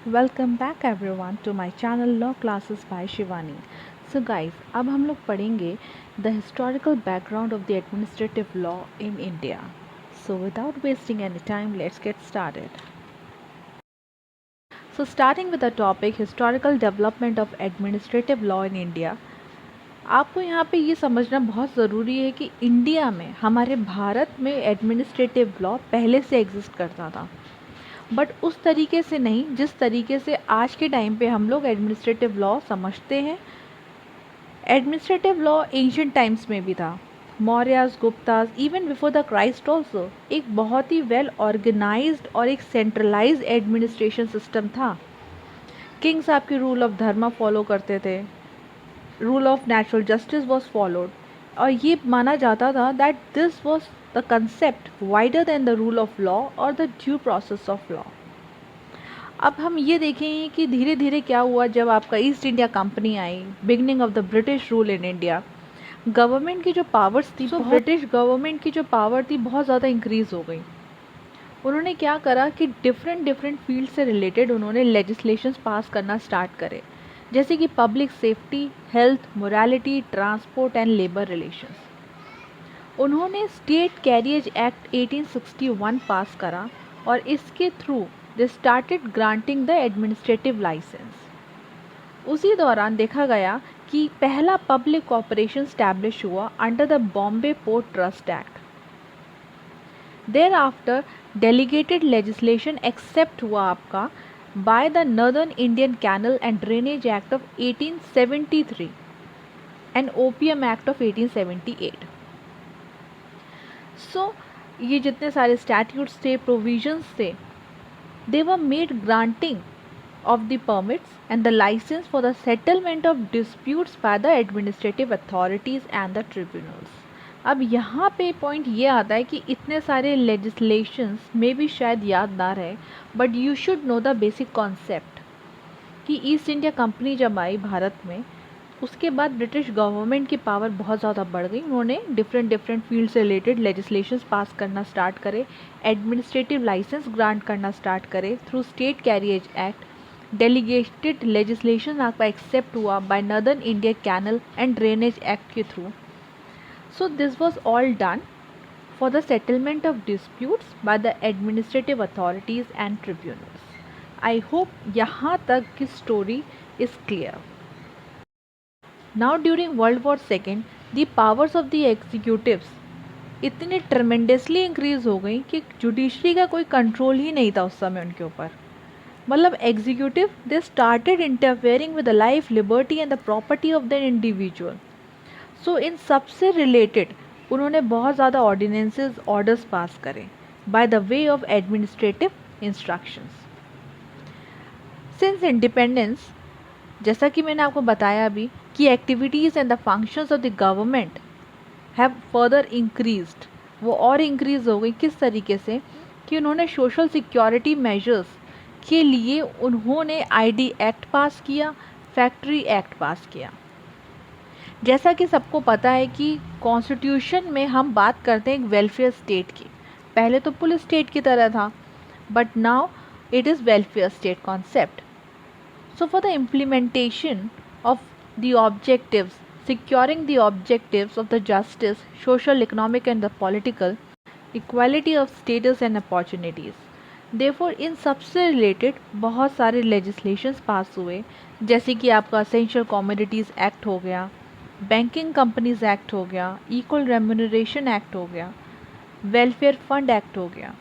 Welcome back everyone to my channel law classes by Shivani. So guys, अब हम लोग पढ़ेंगे the historical background of the administrative law in India. So without wasting any time, let's get started. So starting with the topic historical development of administrative law in India. आपको यहाँ पे ये समझना बहुत ज़रूरी है कि इंडिया में, हमारे भारत में एडमिनिस्ट्रेटिव लॉ पहले से एग्जिस्ट करता था, बट उस तरीके से नहीं जिस तरीके से आज के टाइम पे हम लोग एडमिनिस्ट्रेटिव लॉ समझते हैं। एडमिनिस्ट्रेटिव लॉ एंशियंट टाइम्स में भी था, Mauryas, Guptas, even before the Christ also एक बहुत ही वेल ऑर्गेनाइज्ड और एक सेंट्रलाइज्ड एडमिनिस्ट्रेशन सिस्टम था। किंग्स आपके रूल ऑफ धर्म फॉलो करते थे, rule of natural justice was followed, और ये माना जाता था that this was the concept wider than the rule of law और the due process of law. अब हम ये देखेंगे कि धीरे धीरे क्या हुआ जब आपका east India company I, beginning of the British rule in India. Government की जो पावर्स थी, ब्रिटिश गवर्नमेंट की जो पावर थी बहुत ज़्यादा इंक्रीज़ हो गई। उन्होंने क्या करा कि डिफरेंट फील्ड से रिलेटेड उन्होंने लेजिस्लेशंस पास करना स्टार्ट करे, जैसे कि public safety, health, morality, transport and labour relations. उन्होंने स्टेट कैरियज एक्ट 1861 पास करा और इसके through they started granting the administrative licence. उसी दौरान देखा गया कि पहला पब्लिक कॉर्पोरेशन स्टैब्लिश हुआ under the Bombay port trust act. Thereafter delegated legislation accept हुआ आपका by the northern Indian canal and drainage act of 1873 and OPM act of 1878। So ये जितने सारे स्टैट्यूट्स थे, प्रोविजंस थे, they were made granting of the permits and the license for the settlement of disputes by the administrative authorities and the tribunals। अब यहाँ पे point ये आता है कि इतने सारे legislations में भी शायद याद ना रहे, but you should know the basic concept कि ईस्ट इंडिया कंपनी जब आई भारत में, उसके बाद ब्रिटिश गवर्नमेंट की पावर बहुत ज़्यादा बढ़ गई। उन्होंने डिफरेंट फील्ड से रिलेटेड लेजिस्लेशंस पास करना स्टार्ट करे, एडमिनिस्ट्रेटिव लाइसेंस ग्रांट करना स्टार्ट करे through state carriage act. Delegated legislation आपका एक्सेप्ट हुआ by Northern India canal and drainage act के through. So this was all done for the settlement of disputes by the administrative authorities and tribunals. I hope यहाँ तक की story is clear. Now during World War II, the powers of the executives इतने tremendously increase हो गई कि judiciary का कोई control ही नहीं था उस समय उनके ऊपर। मतलब executive they started interfering with the life, liberty and the property of the individual. So इन सबसे रिलेटेड उन्होंने बहुत ज़्यादा ऑर्डिनेंसेस, ऑर्डर्स पास करे by the way of administrative instructions. Since independence, जैसा कि मैंने आपको बताया अभी कि activities and the functions of the government have further increased, वो और इंक्रीज हो गई। किस तरीके से कि उन्होंने सोशल सिक्योरिटी मेजर्स के लिए उन्होंने आईडी एक्ट पास किया, फैक्ट्री एक्ट पास किया। जैसा कि सबको पता है कि कॉन्स्टिट्यूशन में हम बात करते हैं एक वेलफेयर स्टेट की। पहले तो पुलिस स्टेट की तरह था, but now it is welfare state concept. So for the implementation of the objectives, securing the objectives of the justice, social, economic and the political, equality of status and opportunities, therefore इन सबसे related बहुत सारे legislations पास हुए, जैसे कि आपका Essential Commodities Act हो गया, Banking Companies Act हो गया, Equal Remuneration Act हो गया, Welfare Fund Act हो गया।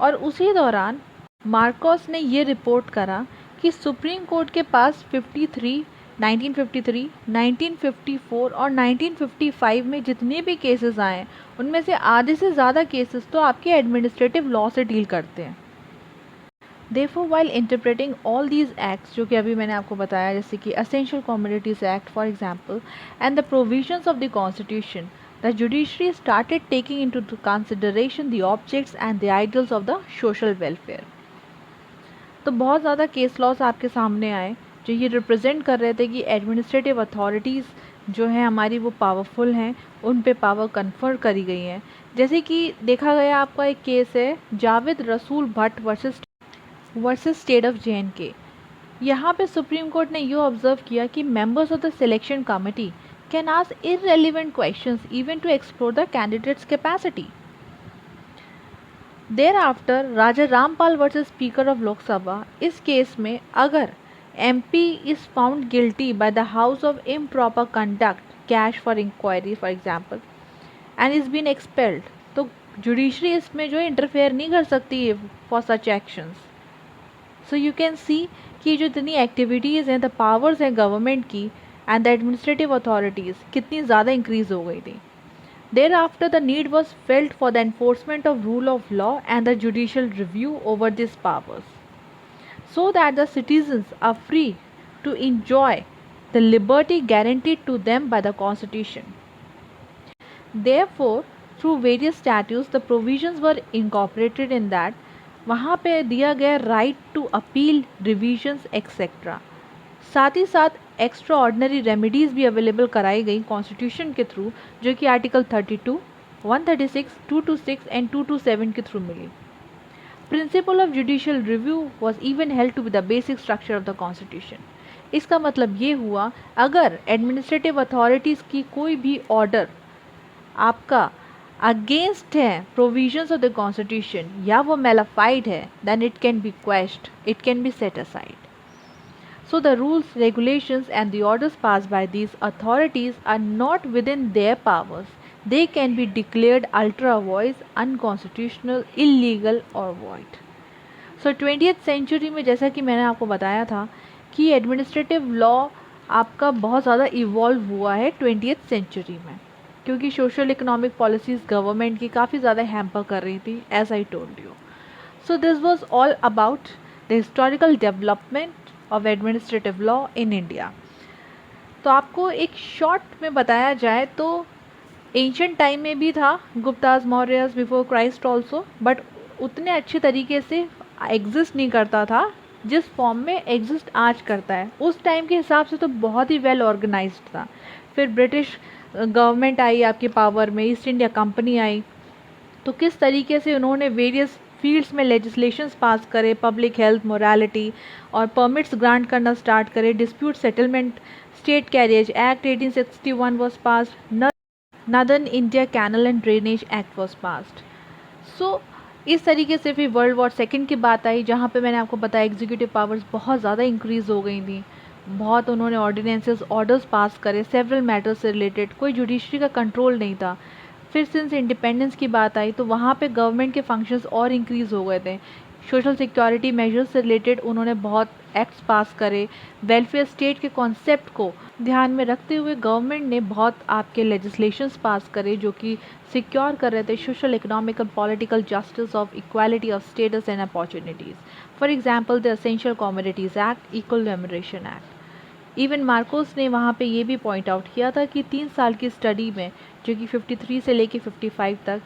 और उसी दौरान मार्कोस ने ये रिपोर्ट करा कि सुप्रीम कोर्ट के पास 1953, 1954 और 1955 में जितने भी केसेस आए, उनमें से आधे से ज़्यादा केसेस तो आपके एडमिनिस्ट्रेटिव लॉ से डील करते हैं। Therefore, while interpreting all these acts, जो कि अभी मैंने आपको बताया, जैसे कि Essential Commodities Act for example, and the provisions of the Constitution, the judiciary started taking into consideration the objects and the ideals of the social welfare। तो बहुत ज़्यादा केस लॉस आपके सामने आए जो ये रिप्रेजेंट कर रहे थे कि एडमिनिस्ट्रेटिव अथॉरिटीज़ जो हैं हमारी वो पावरफुल हैं, उन पे पावर कन्फर करी गई है। जैसे कि देखा गया आपका एक केस है जावेद रसूल Bhatt versus versus state of JNK। यहाँ पे सुप्रीम कोर्ट ने ये ऑब्जर्व किया कि members of the selection committee can ask irrelevant questions even to explore the candidates capacity. Thereafter Raja Rampal versus speaker of Lok Sabha, इस केस में अगर MP is found guilty by the house of improper conduct, cash for inquiry for example, and is been expelled, तो judiciary इसमें जो interfere नहीं कर सकती है for such actions. So you can see कि जो इतनी एक्टिविटीज़ हैं, द पावर्स हैं गवर्नमेंट की एंड द एडमिनिस्ट्रेटिव अथॉरिटीज़ कितनी ज़्यादा इंक्रीज हो गई थी। Thereafter, the need was felt for the enforcement of rule of law and the judicial review over these powers, so that the citizens are free to enjoy the liberty guaranteed to them by the Constitution. Therefore, through various statutes, the provisions were incorporated in that वहाँ पे दिया गया right to appeal, revisions etcetera. साथ ही साथ extraordinary remedies भी available कराई गई कॉन्स्टिट्यूशन के थ्रू, जो कि आर्टिकल 32, 136, 226 एंड 227 के थ्रू मिली। Principle of judicial review was even held to be the basic structure of the constitution. इसका मतलब ये हुआ, अगर एडमिनिस्ट्रेटिव अथॉरिटीज़ की कोई भी ऑर्डर आपका अगेंस्ट है प्रोविजंस ऑफ द कॉन्स्टिट्यूशन या वो मेलाफाइड है, then it can be quashed, it can be set aside. So the rules, regulations and the orders passed by these authorities are not within their powers. They can be declared ultra voice, unconstitutional, illegal or void. So 20th century में जैसा कि मैंने आपको बताया था कि administrative law आपका बहुत ज़्यादा इवॉल्व हुआ है 20th century में, क्योंकि सोशल इकोनॉमिक पॉलिसीज़ गवर्नमेंट की काफ़ी ज़्यादा हैम्पर कर रही थी, as I told you. So this was all about the historical development of administrative law in India. तो आपको एक शॉर्ट में बताया जाए तो एंशियंट टाइम में भी था, Gupta's, Mauryas, before Christ also, but उतने अच्छे तरीके से एग्जिस्ट नहीं करता था जिस फॉर्म में एग्जिस्ट आज करता है। उस टाइम के हिसाब से तो बहुत ही वेल ऑर्गेनाइज्ड था। फिर ब्रिटिश गवर्नमेंट आई आपके पावर में, ईस्ट इंडिया कंपनी आई, तो किस तरीके से उन्होंने वेरियस फील्ड्स में लेजिस्लेशंस पास करे, पब्लिक हेल्थ, मोरालिटी, और परमिट्स ग्रांट करना स्टार्ट करे, dispute settlement, state carriage act 1861 was passed, northern India canal and drainage act was passed. So इस तरीके से फिर वर्ल्ड वॉर सेकेंड की बात आई, जहाँ पे मैंने आपको बताया एग्जीक्यूटिव पावर्स बहुत ज़्यादा इंक्रीज़ हो गई थी, बहुत उन्होंने ऑर्डिनेंसेस, ऑर्डर्स पास करे सेवरल मैटर्स से रिलेटेड, कोई जुडिशरी का कंट्रोल नहीं था। फिर सिंस इंडिपेंडेंस की बात आई तो वहाँ पे गवर्नमेंट के फंक्शंस और इंक्रीज़ हो गए थे। सोशल सिक्योरिटी मेजर्स से रिलेटेड उन्होंने बहुत एक्ट्स पास करे, वेलफेयर स्टेट के कॉन्सेप्ट को ध्यान में रखते हुए गवर्नमेंट ने बहुत आपके लेजिस्लेशंस पास करे जो कि सिक्योर कर रहे थे social, economic and political justice of equality of status and opportunities. For example the essential commodities act, equal remuneration act. Even Marcos ने वहाँ पे ये भी पॉइंट आउट किया था कि 3 साल की स्टडी में, जो कि 53 से लेके 55 तक,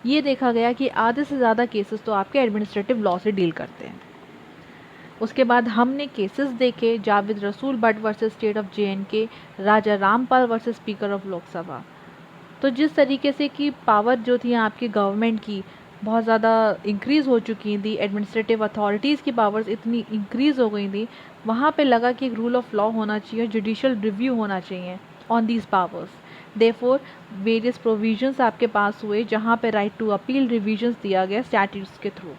ये देखा गया कि आधे से ज़्यादा केसेस तो आपके एडमिनिस्ट्रेटिव लॉ से डील करते हैं। उसके बाद हमने केसेस देखे, जावेद रसूल Bhatt versus state of JNK, Raja Rampal versus speaker of Lok Sabha. तो जिस तरीके से कि पावर जो थी आपकी गवर्नमेंट की बहुत ज़्यादा इंक्रीज़ हो चुकी थी, एडमिनिस्ट्रेटिव अथॉरिटीज़ की पावर्स इतनी इंक्रीज़ हो गई थी, वहाँ पे लगा कि एक रूल ऑफ लॉ होना चाहिए, जुडिशियल रिव्यू होना चाहिए on these powers. Therefore various provisions आपके पास हुए जहाँ पे राइट टू अपील, रिविजन्स दिया गया स्टैट्यूट्स के थ्रू।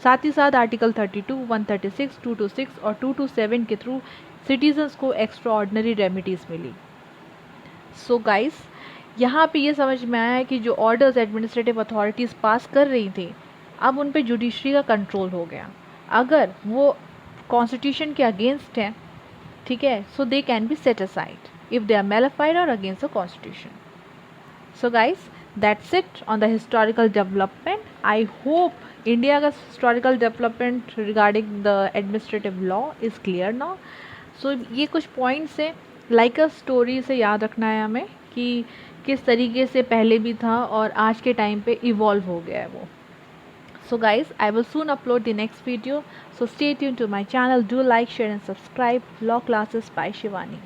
साथ ही साथ आर्टिकल 32, 136, 226 और 227 के थ्रू सिटीजन्स को एक्स्ट्रा ऑर्डनरी रेमिडीज़ मिली। सो गाइस, यहाँ पे ये समझ में आया है कि जो ऑर्डर्स एडमिनिस्ट्रेटिव अथॉरिटीज़ पास कर रही थी, अब उन पे जुडिशरी का कंट्रोल हो गया। अगर वो कॉन्स्टिट्यूशन के अगेंस्ट हैं, ठीक है, so they can be set aside if they are mala fide और against the constitution. So guys, that's it on the historical development. I hope India का historical development regarding the administrative law is clear now. So ये कुछ points हैं like a story से याद रखना है हमें कि किस तरीके से पहले भी था और आज के टाइम पे इवॉल्व हो गया है वो। So guys, I will soon upload the next video. So stay tuned to my channel. Do like, share and subscribe. Law Classes by Shivani.